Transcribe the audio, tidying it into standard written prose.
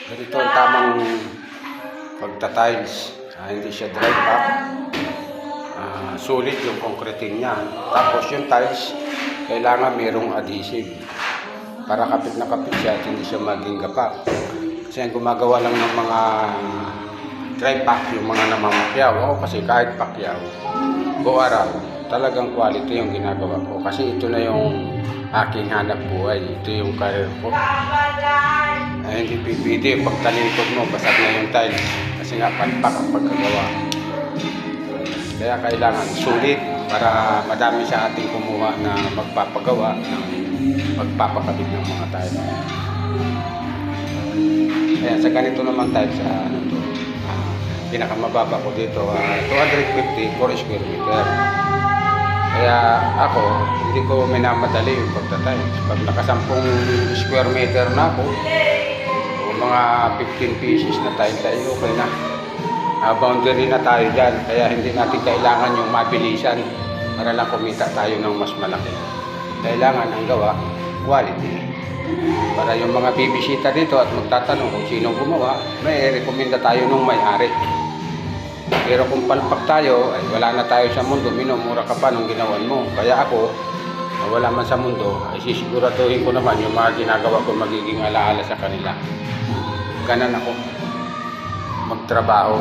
Ganito ang tamang pagta-tiles. Hindi siya dry pack. Sulit yung concreting niya. Tapos yung tiles, kailangan mayroong adhesive. Para kapit na kapit siya at hindi siya maging gapak. Kasi ang gumagawa lang ng mga dry pack, yung mga namamakyaw. Ako kasi kahit pakyaw, o araw, talagang quality yung ginagawa ko. Kasi ito na yung aking hanap buhay. Ito yung career ko. Hindi pipili pag talikod mo, basag na yung tiles. Kasi nga palpak ang pagkagawa. Kaya kailangan sulit para madami sa ating kumuha na magpapagawa ng magpapakabit ng mga tiles. Kaya sa ganito naman tiles, pinakamababa ko dito, 250 per square meter. Kaya ako, hindi ko minamadali yung pagta-tiles. Pag nakasampung square meter na ako, o mga 15 pieces na tiles ay okay na. Boundary na tayo dyan, kaya hindi natin kailangan yung mabilisan para lang kumita tayo ng mas malaki. Kailangan ang gawa, quality. Para yung mga bibisita dito at magtatanong kung sino gumawa, may rekomenda tayo ng may-ari. Pero kung palpak tayo, ay wala na tayo sa mundo, minumura ka pa nung ginawan mo. Kaya ako, wala man sa mundo, ay sisiguraduhin ko naman yung mga ginagawa ko magiging alaala sa kanila. Ganan ako magtrabaho.